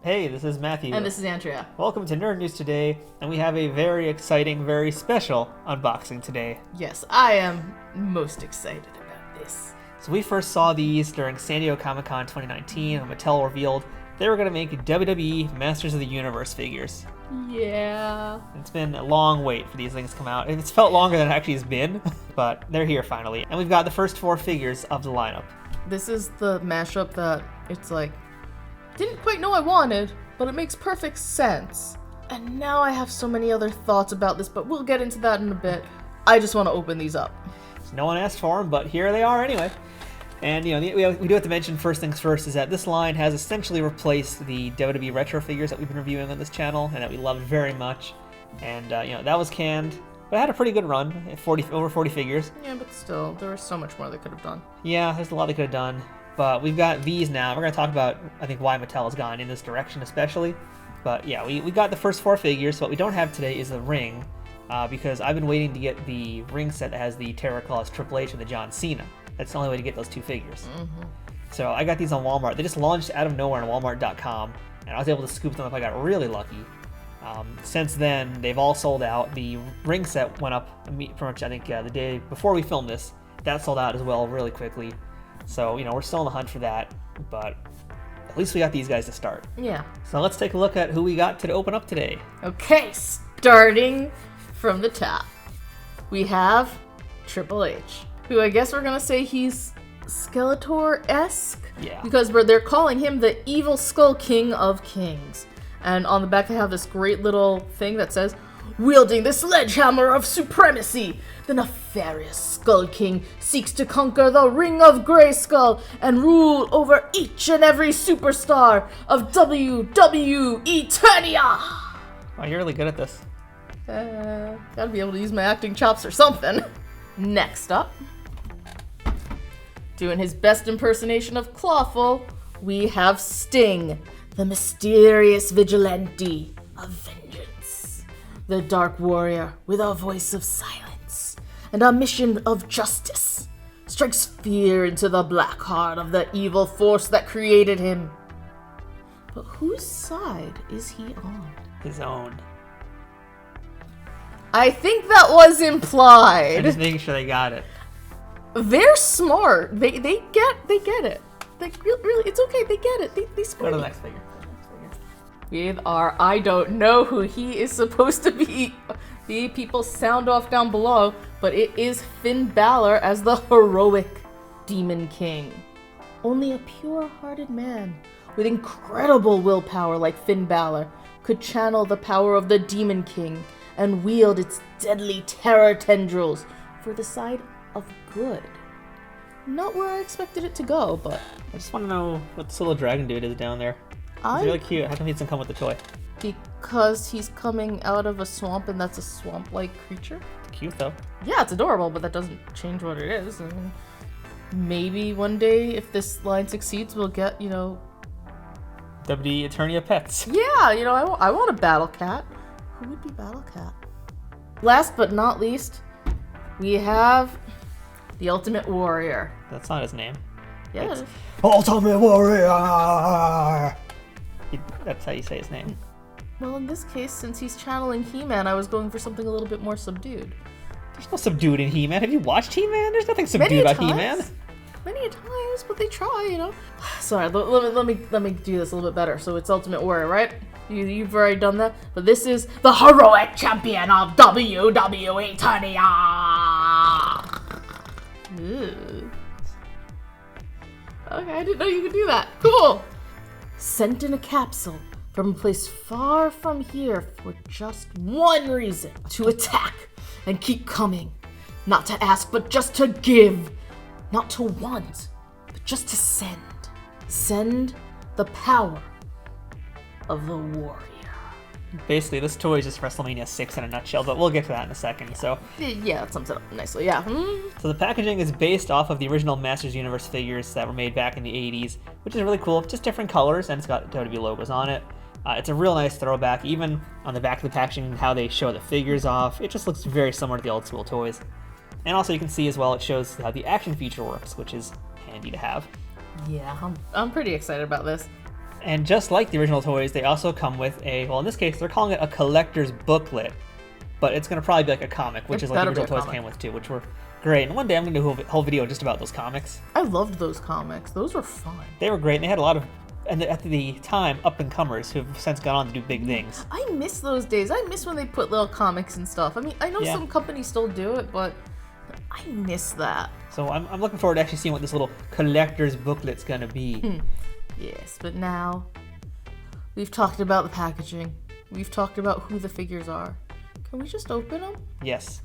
Hey, this is Matthew. And this is Andrea. Welcome to Nerd News Today, and we have a very exciting, very special unboxing today. Yes, I am most excited about this. So we first saw these during San Diego Comic-Con 2019 when Mattel revealed they were going to make WWE Masters of the Universe figures. Yeah. It's been a long wait for these things to come out. It's felt longer than it actually has been, but they're here finally. And we've got the first 4 figures of the lineup. This is the mashup that it's like, didn't quite know I wanted, but it makes perfect sense. And now I have so many other thoughts about this, but we'll get into that in a bit. I just want to open these up. So no one asked for them, but here they are anyway. And we do have to mention first things first is that this line has essentially replaced the WWE Retro figures that we've been reviewing on this channel and that we loved very much. And that was canned, but it had a pretty good run, over 40 figures. Yeah, but still, there was so much more they could have done. Yeah, there's a lot they could have done. But we've got these now. We're going to talk about, I think, why Mattel has gone in this direction especially. But yeah, we got the first 4 figures. So what we don't have today is the ring, because I've been waiting to get the ring set that has the Terror Claws Triple H and the John Cena. That's the only way to get those 2 figures. Mm-hmm. So I got these on Wal-Mart. They just launched out of nowhere on Walmart.com, and I was able to scoop them up. I got really lucky. Since then, they've all sold out. The ring set went up pretty much, I think, the day before we filmed this. That sold out as well really quickly. So, we're still on the hunt for that, but at least we got these guys to start. Yeah. So let's take a look at who we got to open up today. Okay, starting from the top, we have Triple H, who I guess we're going to say he's Skeletor-esque. Yeah. Because they're calling him the Evil Skull King of Kings. And on the back they have this great little thing that says, wielding the sledgehammer of supremacy, the nefarious Skull King seeks to conquer the Ring of Grayskull and rule over each and every superstar of WWEternian. Oh, you're really good at this. Gotta be able to use my acting chops or something. Next up, doing his best impersonation of Clawful, we have Sting, the mysterious vigilante of vengeance. The Dark Warrior with a voice of silence and a mission of justice strikes fear into the black heart of the evil force that created him. But whose side is he on? His own. I think that was implied. I'm just making sure they got it. They're smart. They get it. Like really, it's okay. They get it. They Go to the next figure. With our I don't know who he is supposed to be. The people sound off down below, but it is Finn Balor as the heroic Demon King. Only a pure-hearted man with incredible willpower like Finn Balor could channel the power of the Demon King and wield its deadly terror tendrils for the side of good. Not where I expected it to go, but I just want to know what this little dragon dude is down there. He's really cute. How come he doesn't come with the toy? Because he's coming out of a swamp and that's a swamp-like creature. It's cute though. Yeah, it's adorable, but that doesn't change what it is. I mean, maybe one day, if this line succeeds, we'll get, WWEternian pets. Yeah, I want a Battle Cat. Who would be Battle Cat? Last but not least, we have the Ultimate Warrior. That's not his name. Yeah, it's Ultimate Warrior! That's how you say his name. Well, in this case, since he's channeling He-Man, I was going for something a little bit more subdued. There's no subdued in He-Man. Have you watched He-Man? There's nothing subdued about He-Man. Many a times, but they try, Sorry, let me do this a little bit better. So it's Ultimate Warrior, right? You've already done that, but this is the heroic champion of WWEternian. Okay, I didn't know you could do that. Cool. Sent in a capsule from a place far from here for just one reason: to attack and keep coming. Not to ask, but just to give. Not to want, but just to send. Send the power of the warrior. Basically, this toy is just WrestleMania 6 in a nutshell, but we'll get to that in a second. So yeah, that sums it up nicely, yeah. So the packaging is based off of the original Masters Universe figures that were made back in the 80s, which is really cool. Just different colors, and it's got WWE logos on it. It's a real nice throwback, even on the back of the packaging, how they show the figures off. It just looks very similar to the old school toys. And also you can see as well, it shows how the action feature works, which is handy to have. Yeah, I'm pretty excited about this. And just like the original toys, they also come with a, well, in this case, they're calling it a collector's booklet. But it's going to probably be like a comic, which is like the original toys came with too, which were great. And one day I'm going to do a whole video just about those comics. I loved those comics. Those were fun. They were great, and they had a lot of, and at the time, up-and-comers who've since gone on to do big things. I miss those days. I miss when they put little comics and stuff. I mean, I know some companies still do it, but I miss that. So I'm looking forward to actually seeing what this little collector's booklet's going to be. Yes, but now we've talked about the packaging. We've talked about who the figures are. Can we just open them? Yes.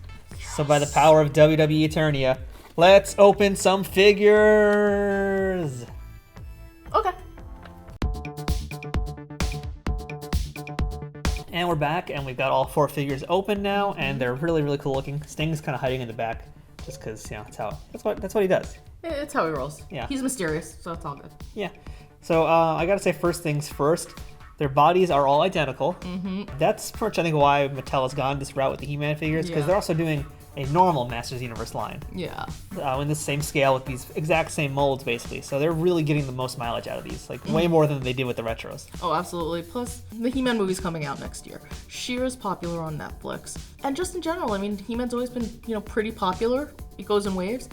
So by the power of WWE Eternia, let's open some figures! Okay. And we're back, and we've got all 4 figures open now, and they're really, really cool looking. Sting's kind of hiding in the back, just because, you know, that's what he does. It's how he rolls. Yeah. He's mysterious, so it's all good. Yeah. So I gotta say, first things first, their bodies are all identical. That's pretty much, I think, why Mattel has gone this route with the He-Man figures, because they're also doing a normal Masters Universe line. Yeah. In the same scale with these exact same molds, basically. So they're really getting the most mileage out of these, like way more than they did with the retros. Oh, absolutely. Plus, the He-Man movie's coming out next year. She-Ra's popular on Netflix. And just in general, I mean, He-Man's always been, pretty popular. It goes in waves.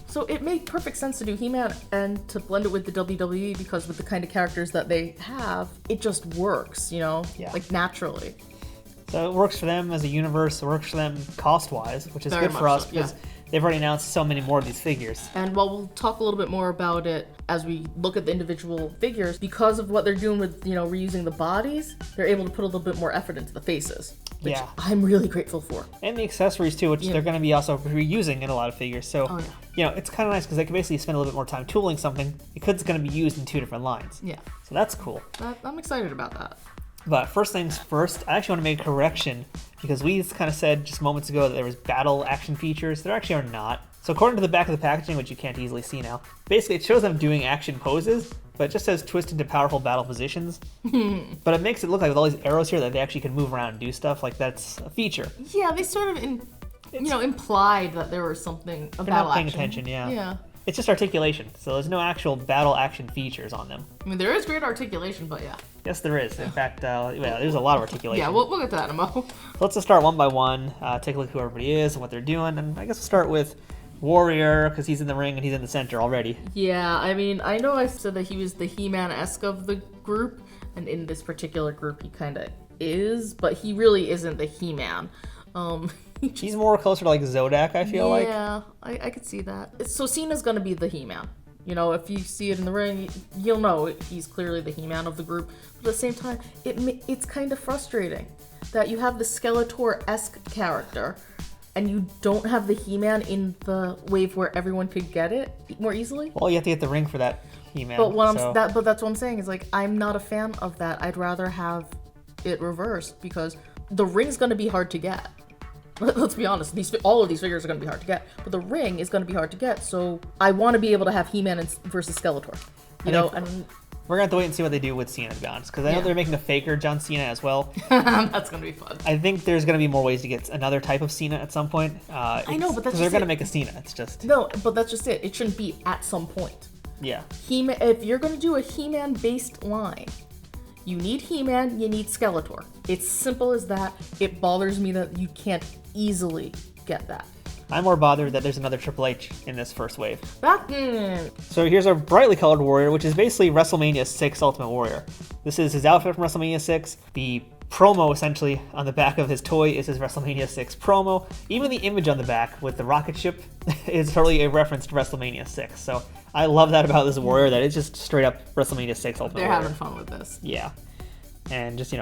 So it made perfect sense to do He-Man and to blend it with the WWE, because with the kind of characters that they have, it just works, like naturally. So it works for them as a universe, it works for them cost-wise, which is Very good for us so, because they've already announced so many more of these figures. And while we'll talk a little bit more about it as we look at the individual figures, because of what they're doing with, reusing the bodies, they're able to put a little bit more effort into the faces, which I'm really grateful for. And the accessories too, which they're going to be also reusing in a lot of figures. So, it's kind of nice because they can basically spend a little bit more time tooling something because it's going to be used in 2 different lines. Yeah. So that's cool. I'm excited about that. But first things first, I actually want to make a correction because we kind of said just moments ago that there was battle action features. There actually are not. So according to the back of the packaging, which you can't easily see now, basically it shows them doing action poses, but it just says twist into powerful battle positions. But it makes it look like with all these arrows here that they actually can move around and do stuff. Like that's a feature. Yeah, they sort of implied that there was something about They're not paying action. attention, yeah. Yeah. It's just articulation, so there's no actual battle action features on them. I mean, there is great articulation, but yeah. Yes, there is. In fact, there's a lot of articulation. Yeah, we'll get to that in a moment. Let's just start one by one, take a look at who everybody is and what they're doing, and I guess we'll start with Warrior, because he's in the ring and he's in the center already. Yeah, I mean, I know I said that he was the He-Man-esque of the group, and in this particular group he kind of is, but he really isn't the He-Man. He's more closer to like Zodak, I feel like. Yeah, I could see that. So Cena's gonna be the He-Man. If you see it in the ring, you'll know he's clearly the He-Man of the group. But at the same time, it's kind of frustrating that you have the Skeletor-esque character and you don't have the He-Man in the wave where everyone could get it more easily. Well, you have to get the ring for that He-Man. But but that's what I'm saying is like I'm not a fan of that. I'd rather have it reversed because the ring's gonna be hard to get. Let's be honest, all of these figures are going to be hard to get, but the ring is going to be hard to get, so I want to be able to have He-Man versus Skeletor, and we're going to have to wait and see what they do with Cena, to be honest, because I know they're making a faker John Cena as well. That's going to be fun. I think there's going to be more ways to get another type of Cena at some point. I know, but that's because they're going to make a Cena, it's just... No, but that's just it. It shouldn't be at some point. Yeah. If you're going to do a He-Man-based line, you need He-Man, you need Skeletor. It's simple as that. It bothers me that you can't easily get that. I'm more bothered that there's another Triple H in this first wave. That, So here's our brightly colored Warrior, which is basically WrestleMania 6 Ultimate Warrior. This is his outfit from WrestleMania 6. The promo, essentially, on the back of his toy is his WrestleMania 6 promo. Even the image on the back with the rocket ship is totally a reference to WrestleMania 6. So I love that about this Warrior, that it's just straight up WrestleMania 6 Ultimate they're Warrior. having fun with this. Yeah. And just,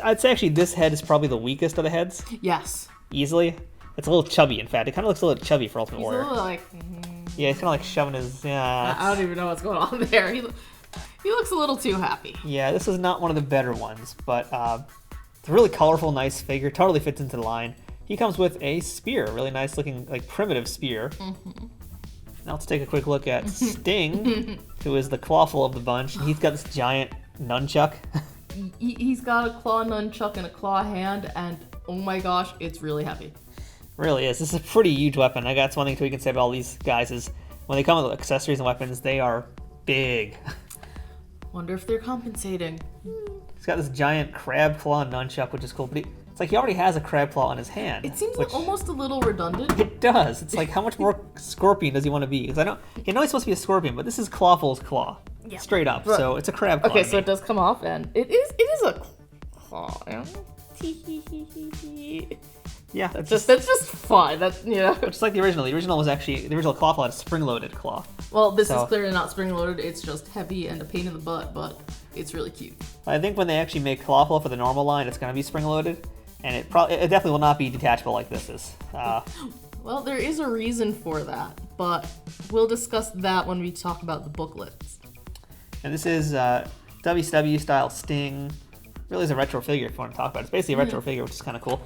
I'd say actually this head is probably the weakest of the heads. Yes. Easily. It's a little chubby, in fact. It kind of looks a little chubby for Ultimate Warrior. He's a little like... Yeah, he's kind of like shoving his... I don't even know what's going on there. He looks a little too happy. Yeah, this is not one of the better ones, but it's a really colorful, nice figure. Totally fits into the line. He comes with a spear, really nice looking, like primitive spear. Now let's take a quick look at Sting, who is the clawful of the bunch. He's got this giant nunchuck. He's got a claw nunchuck and a claw hand, and oh my gosh, it's really heavy. Really is. This is a pretty huge weapon. I got one thing we can say about all these guys is when they come with accessories and weapons, they are big. Wonder if they're compensating. He's got this giant crab claw nunchuck, which is cool, but it's like he already has a crab claw on his hand. It seems like almost a little redundant. It does. It's like, how much more scorpion does he want to be? Because I know he's supposed to be a scorpion, but this is Clawful's claw. Yeah. Straight up. So it's a crab claw. Okay, so it does come off, and it is a claw. Yeah, that's just fun. That's Just like the original. The original was actually the original claw had a spring-loaded claw. Well, this is clearly not spring-loaded. It's just heavy and a pain in the butt, but it's really cute. I think when they actually make Clawful for the normal line, it's going to be spring-loaded, and it definitely will not be detachable like this is. Well, there is a reason for that, but we'll discuss that when we talk about the booklets. And this is WCW style Sting. Really is a retro figure if you want to talk about it. It's basically a retro figure, which is kind of cool.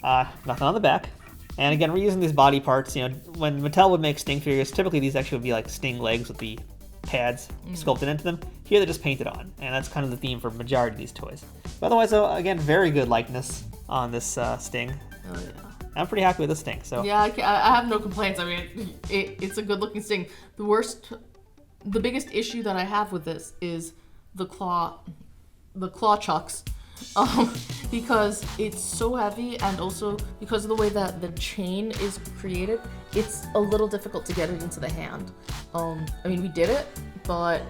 Nothing on the back. And again, we're using these body parts. When Mattel would make Sting figures, typically these actually would be like Sting legs with the pads sculpted into them. Here they're just painted on, and that's kind of the theme for majority of these toys. But otherwise, though, again, very good likeness on this Sting. Oh yeah. I'm pretty happy with this Sting. So yeah, I have no complaints. I mean, it's a good looking Sting. The biggest issue that I have with this is the claw chucks. Because it's so heavy, and also because of the way that the chain is created, it's a little difficult to get it into the hand. I mean, we did it, but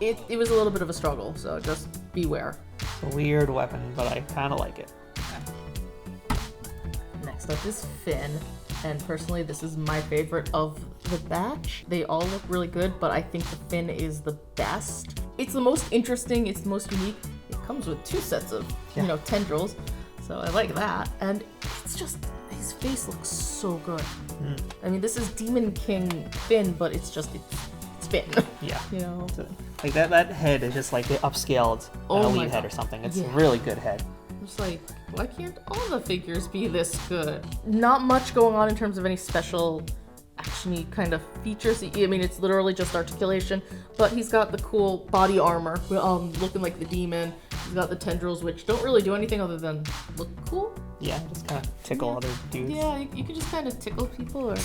it was a little bit of a struggle, so just beware. It's a weird weapon, but I kind of like it. Next up is Finn, and personally this is my favorite of the batch. They all look really good, but I think the Finn is the best. It's the most interesting, it's the most unique. It comes with 2 sets of, tendrils, so I like that. And it's just, his face looks so good. I mean, this is Demon King Finn, but it's Finn. Yeah. So, like that head is just like they upscaled an elite head or something. It's a really good head. It's like, why can't all the figures be this good? Not much going on in terms of any special action-y kind of features. I mean, it's literally just articulation, but he's got the cool body armor, looking like the demon. He's got the tendrils, which don't really do anything other than look cool. Yeah, just kind of tickle other dudes. Yeah, you can just kind of tickle people. Or...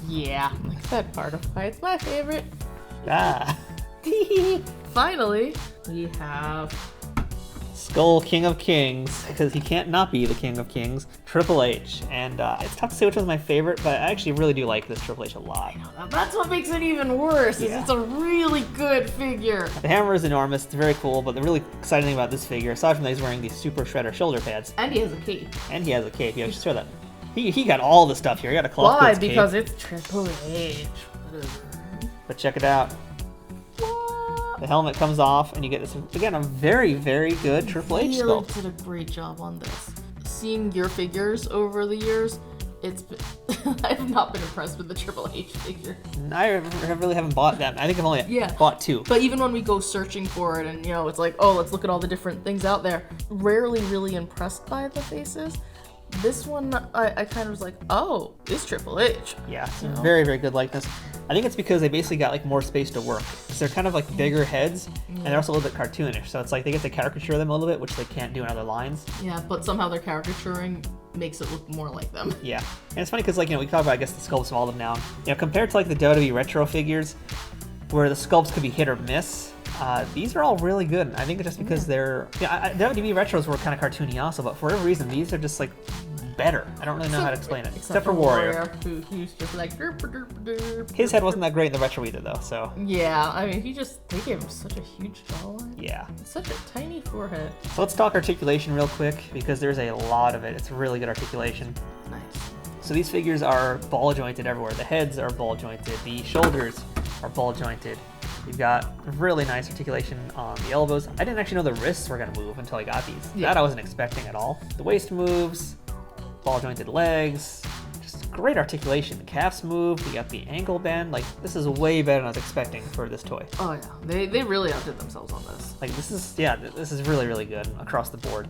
yeah, that part of why it's my favorite. Finally, we have Skull King of Kings, because he can't not be the King of Kings, Triple H. And it's tough to say which one's my favorite, but I actually really do like this Triple H a lot. That's what makes it even worse, is it's a really good figure. The hammer is enormous, it's very cool, but the really exciting thing about this figure, aside from that he's wearing these Super Shredder shoulder pads. And he has a cape. Yeah, just throw that. He got all the stuff here. He got a cloth. Why? Because it's Triple H. But check it out. The helmet comes off, and you get this, again, a very, very good Triple H sculpt. Did a great job on this. Seeing your figures over the years, I have not been impressed with the Triple H figure. I really haven't bought that. I think I've only bought 2. But even when we go searching for it, and it's like, oh, let's look at all the different things out there, rarely really impressed by the faces. This one, I kind of was like, oh, it's Triple H. Yeah, it's a very, very good likeness. I think it's because they basically got like more space to work. So they're kind of like bigger heads, and they're also a little bit cartoonish. So it's like they get to caricature them a little bit, which they can't do in other lines. Yeah, but somehow their caricaturing makes it look more like them. Yeah, and it's funny because we talk about, I guess, the sculpts of all of them now. Compared to like the WWE Retro figures, where the sculpts could be hit or miss. These are all really good. I think it's just because they're... WWE Retros were kind of cartoony also, but for whatever reason, these are just like better. I don't really know how to explain it. Except for Warrior. Who's just like... His head wasn't that great in the Retro either, though, so... Yeah, I mean, they gave him such a huge jawline. Yeah. Such a tiny forehead. So let's talk articulation real quick, because there's a lot of it. It's really good articulation. Nice. So these figures are ball jointed everywhere. The heads are ball jointed. The shoulders are ball jointed. You've got really nice articulation on the elbows. I didn't actually know the wrists were going to move until I got these. That I wasn't expecting at all. The waist moves, ball jointed legs, just great articulation. The calves move, you got the ankle bend. Like, this is way better than I was expecting for this toy. Oh yeah, they really outdid themselves on this. Like, this is really, really good across the board.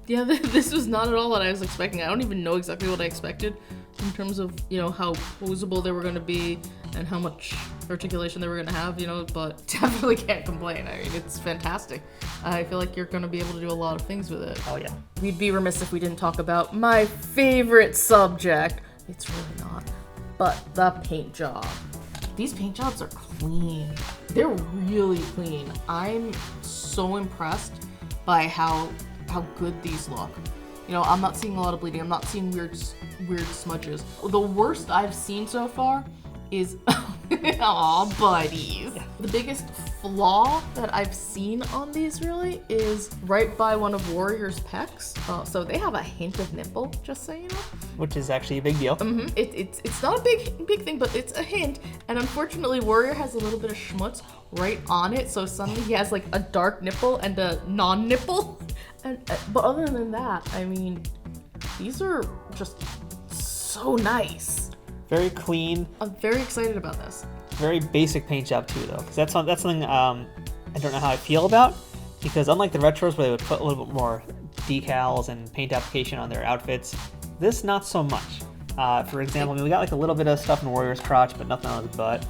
Yeah, this was not at all what I was expecting. I don't even know exactly what I expected in terms of, how posable they were going to be and how much articulation they were going to have, but definitely can't complain. I mean, it's fantastic. I feel like you're going to be able to do a lot of things with it. Oh, yeah. We'd be remiss if we didn't talk about my favorite subject. It's really not, but the paint job. These paint jobs are clean. They're really clean. I'm so impressed by how good these look. You know, I'm not seeing a lot of bleeding. I'm not seeing weird smudges. The worst I've seen so far is, aw, buddies. Yeah. The biggest flaw that I've seen on these really is right by one of Warrior's pecs. So they have a hint of nipple, just so you know. Which is actually a big deal. Mm-hmm. It's not a big thing, but it's a hint. And unfortunately, Warrior has a little bit of schmutz right on it, so suddenly he has like a dark nipple and a non-nipple. But other than that, I mean, these are just so nice. Very clean. I'm very excited about this. Very basic paint job too, though, because that's something I don't know how I feel about. Because unlike the retros where they would put a little bit more decals and paint application on their outfits, this not so much. For example, I mean, we got like a little bit of stuff in Warrior's crotch, but nothing on his butt.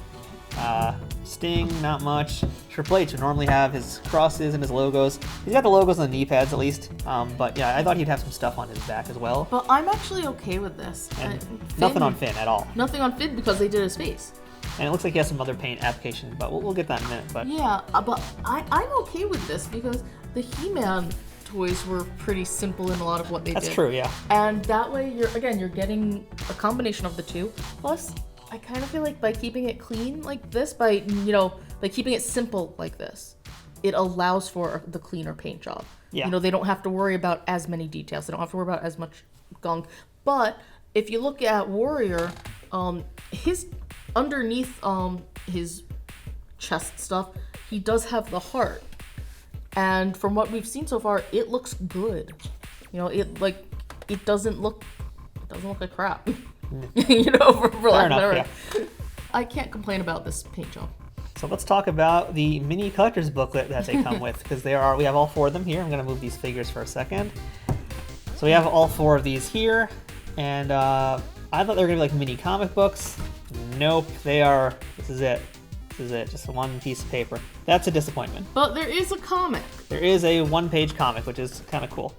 Sting, not much. Triple H would normally have his crosses and his logos. He's got the logos on the knee pads at least. But yeah, I thought he'd have some stuff on his back as well. But I'm actually okay with this. And nothing on Finn at all. Nothing on Finn because they did his face. And it looks like he has some other paint application, but we'll get that in a minute. But yeah, but I'm okay with this because the He-Man toys were pretty simple in a lot of what they did. That's true, yeah. And that way, you're getting a combination of the two. Plus, I kind of feel like by keeping it clean like this, by keeping it simple like this, it allows for the cleaner paint job. Yeah. You know, they don't have to worry about as many details. They don't have to worry about as much gunk. But if you look at Warrior, his underneath his chest stuff, he does have the heart. And from what we've seen so far, it looks good. You know, it doesn't look like crap. You know, for lack of better. Yeah. I can't complain about this paint job. So let's talk about the mini collector's booklet that they come with, because we have all four of them here. I'm going to move these figures for a second. So we have all four of these here, and I thought they were going to be like mini comic books. Nope, they are. This is it, just one piece of paper. That's a disappointment. But there is a comic. There is a one-page comic, which is kind of cool.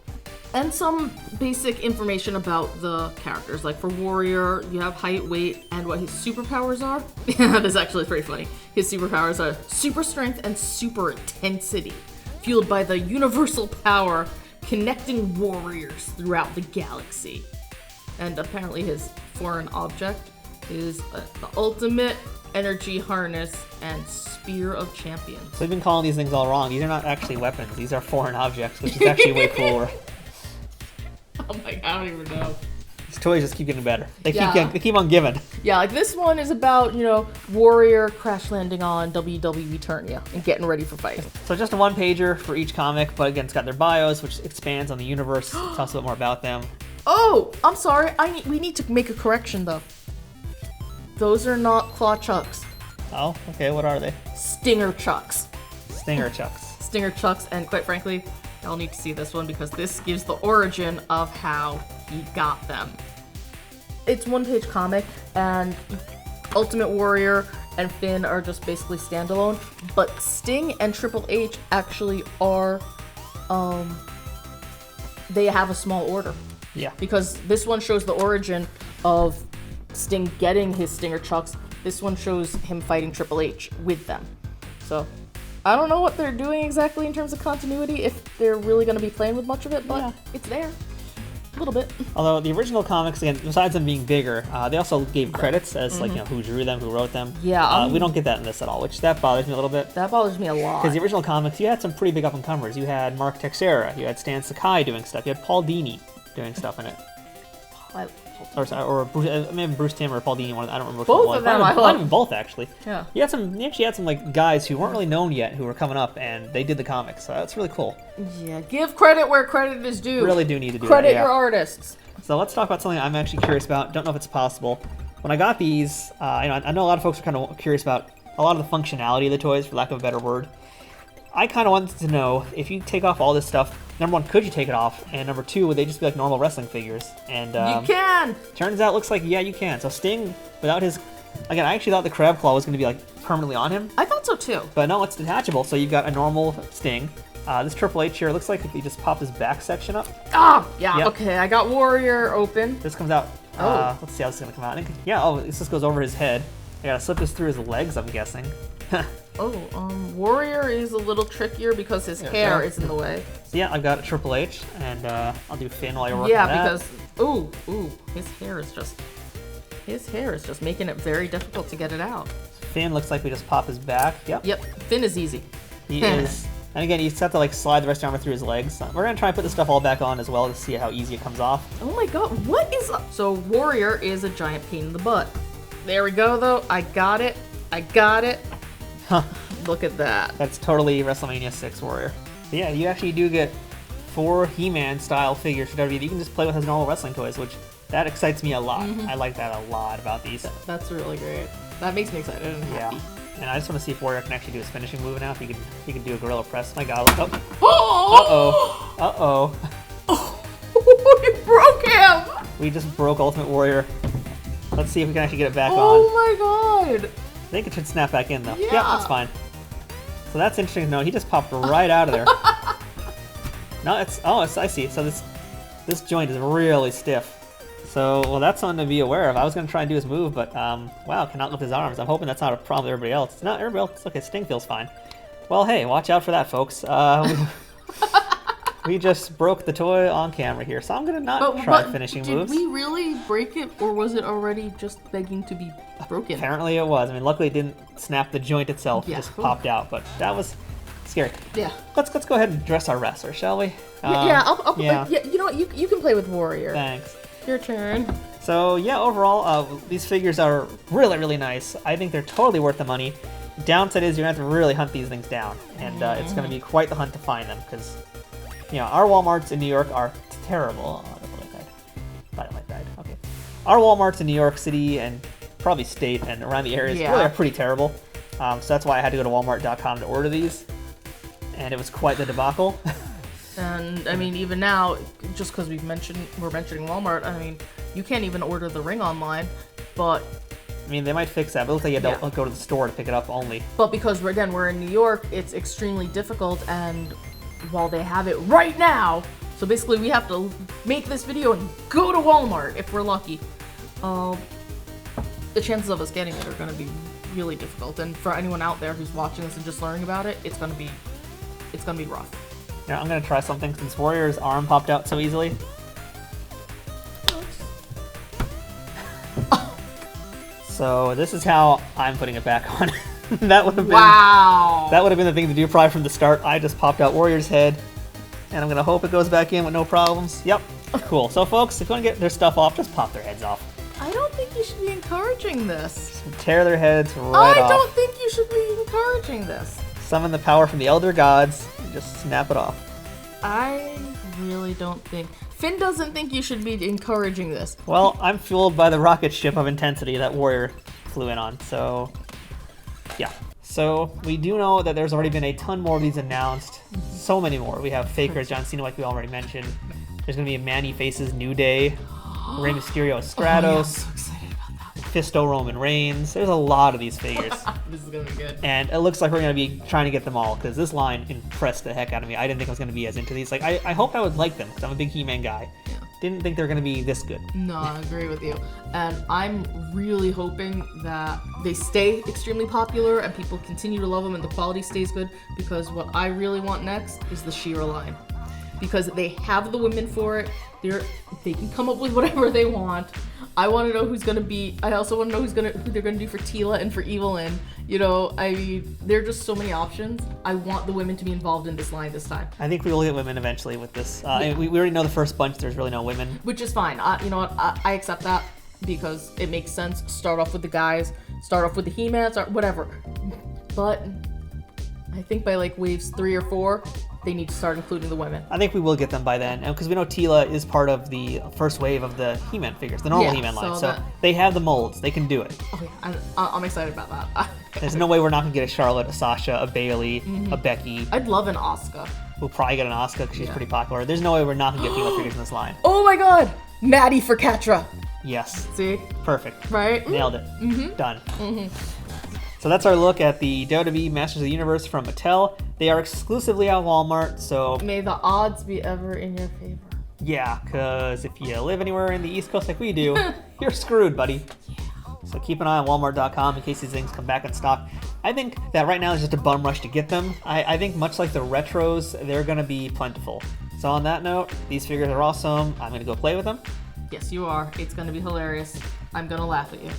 And some basic information about the characters. Like for Warrior, you have height, weight, and what his superpowers are. That is actually pretty funny. His superpowers are super strength and super intensity, fueled by the universal power connecting warriors throughout the galaxy. And apparently his foreign object is the ultimate energy harness and spear of champions. So they've been calling these things all wrong. These are not actually weapons. These are foreign objects, which is actually way cooler. Oh my God, I don't even know. These toys just keep getting better. They keep on giving. Yeah, like this one is about, Warrior crash landing on WWE Eternia and getting ready for fight. So just a one-pager for each comic, but again, it's got their bios, which expands on the universe, tells us a bit more about them. Oh, I'm sorry. We need to make a correction, though. Those are not claw chucks. Oh, okay, what are they? Stinger chucks. Stinger chucks. Stinger chucks, and quite frankly, y'all need to see this one because this gives the origin of how he got them. It's one-page comic, and Ultimate Warrior and Finn are just basically standalone, but Sting and Triple H actually are, they have a small order. Yeah. Because this one shows the origin of Sting getting his Stinger chucks. This one shows him fighting Triple H with them. So, I don't know what they're doing exactly in terms of continuity, if they're really going to be playing with much of it, but it's there. A little bit. Although the original comics, again, besides them being bigger, they also gave credits as like, who drew them, who wrote them. Yeah. We don't get that in this at all, which that bothers me a little bit. That bothers me a lot. Because the original comics, you had some pretty big up-and-comers. You had Mark Texeira, you had Stan Sakai doing stuff, you had Paul Dini doing stuff in it. Or maybe Bruce Timm or Paul Dini, I don't remember which one. Both of them, I love. Even both, actually. Yeah. You actually had some like guys who weren't really known yet who were coming up, and they did the comics, so that's really cool. Yeah, give credit where credit is due. Really do need to do credit that, yeah. your artists. So let's talk about something I'm actually curious about. Don't know if it's possible. When I got these, I know a lot of folks are kind of curious about a lot of the functionality of the toys, for lack of a better word. I kind of wanted to know, if you take off all this stuff, number one, could you take it off? And number two, would they just be like normal wrestling figures? And you can! Turns out, looks like, yeah, you can. So Sting, without his... Again, I actually thought the crab claw was going to be like permanently on him. I thought so too. But no, it's detachable, so you've got a normal Sting. This Triple H here, looks like if you just pop his back section up. Ah, yeah, yep. Okay, I got Warrior open. This comes out. Let's see how this is going to come out. Yeah, this just goes over his head. I gotta slip this through his legs, I'm guessing. Warrior is a little trickier because his hair is in the way. So yeah, I've got Triple H, and I'll do Finn while you're working on that. Yeah, because his hair is just making it very difficult to get it out. Finn looks like we just pop his back. Yep. Yep, Finn is easy. He is. And again, you just have to like slide the rest of the armor through his legs. We're gonna try and put this stuff all back on as well to see how easy it comes off. Oh my god, what is up? So Warrior is a giant pain in the butt. There we go though, I got it. Huh. Look at that. That's totally WrestleMania 6 Warrior. But yeah, you actually do get 4 He-Man style figures for WWE that you can just play with as normal wrestling toys, which that excites me a lot. I like that a lot about these. That's really great. That makes me excited and happy. And I just want to see if Warrior can actually do his finishing move now. If he can do a gorilla press. My god. Oh! Uh-oh. You broke him! We just broke Ultimate Warrior. Let's see if we can actually get it back on. Oh my god! I think it should snap back in though. Yeah, that's fine. So that's interesting to know. He just popped right out of there. No, I see. So this joint is really stiff. So, well, that's something to be aware of. I was going to try and do his move, but, wow, cannot lift his arms. I'm hoping that's not a problem with everybody else. It's not everybody else. It's okay. Sting feels fine. Well, hey, watch out for that, folks. We just broke the toy on camera here, so I'm going to not try finishing moves. Did we really break it, or was it already just begging to be broken? Apparently it was. I mean, luckily it didn't snap the joint itself. It just popped out, but that was scary. Yeah. Let's go ahead and dress our wrestler, shall we? I'll you know what? You can play with Warrior. Thanks. Your turn. So yeah, overall, these figures are really, really nice. I think they're totally worth the money. Downside is you're gonna have to really hunt these things down, and it's gonna be quite the hunt to find them because, you know, our Walmarts in New York are terrible. Oh, I like that. Okay. Our Walmarts in New York City and probably state and around the areas really are pretty terrible. So that's why I had to go to Walmart.com to order these, and it was quite the debacle. And I mean, even now, just because we're mentioning Walmart, I mean, you can't even order the ring online, but I mean, they might fix that, but it looks like you have to go to the store to pick it up only. But because again, we're in New York, it's extremely difficult, and while they have it right now, so basically we have to make this video and go to Walmart if we're lucky. The chances of us getting it are going to be really difficult, and for anyone out there who's watching this and just learning about it, it's going to be rough. Yeah, I'm gonna try something since Warrior's arm popped out so easily. So this is how I'm putting it back on. That would have been that would have been the thing to do probably from the start. I just popped out Warrior's head, and I'm gonna hope it goes back in with no problems. Yep, cool. So folks, if you want to get their stuff off, just pop their heads off. I don't think you should be encouraging this. Just tear their heads right off. I don't think you should be encouraging this. Summon the power from the Elder Gods and just snap it off. I really don't think... Finn doesn't think you should be encouraging this. Well, I'm fueled by the rocket ship of intensity that Warrior flew in on, so... yeah. So, we do know that there's already been a ton more of these announced. So many more. We have Faker's John Cena, like we already mentioned. There's going to be a Manny Faces New Day. Rey Mysterio Stratos. Oh, yeah, I'm so excited about that. Fisto Roman Reigns. There's a lot of these figures. This is going to be good. And it looks like we're going to be trying to get them all, because this line impressed the heck out of me. I didn't think I was going to be as into these. Like, I hoped I would like them, because I'm a big He-Man guy. Yeah. Didn't think they were going to be this good. No, I agree with you. And I'm really hoping that they stay extremely popular and people continue to love them and the quality stays good, because what I really want next is the She-Ra line. Because they have the women for it. They can come up with whatever they want. I want to know who's gonna be. I also want to know who they're gonna do for Tila and for Evelyn. You know, I mean, there are just so many options. I want the women to be involved in this line this time. I think we will get women eventually with this. We already know the first bunch. There's really no women, which is fine. You know what? I accept that because it makes sense. Start off with the guys. Start off with the He-Man. Whatever. But I think by like waves 3 or 4. They need to start including the women. I think we will get them by then, and because we know Tila is part of the first wave of the He-Man figures, the normal He-Man line, so they have the molds. They can do it. Okay, I'm excited about that. There's no way we're not going to get a Charlotte, a Sasha, a Bailey, a Becky. I'd love an Asuka. We'll probably get an Asuka because she's pretty popular. There's no way we're not going to get female figures in this line. Oh my god! Maddie for Catra. Yes. See? Perfect. Right? Nailed it. Done. So that's our look at the WWE Masters of the Universe from Mattel. They are exclusively at Walmart, so... may the odds be ever in your favor. Yeah, because if you live anywhere in the East Coast like we do, you're screwed, buddy. Yeah. So keep an eye on Walmart.com in case these things come back in stock. I think that right now is just a bum rush to get them. I think much like the retros, they're going to be plentiful. So on that note, these figures are awesome. I'm going to go play with them. Yes, you are. It's going to be hilarious. I'm going to laugh at you.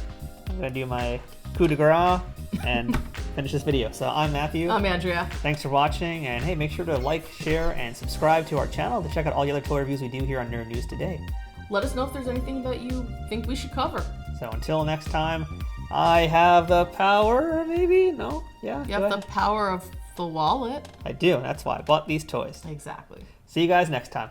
I'm going to do my coup de grace and finish this video. So I'm Matthew. I'm Andrea. Thanks for watching, and hey, make sure to like, share, and subscribe to our channel to check out all the other toy reviews we do here on Nerd News Today. Let us know if there's anything that you think we should cover. So until next time, I have the power, maybe? No? Yeah? You have the power of the wallet. I do, that's why I bought these toys. Exactly. See you guys next time.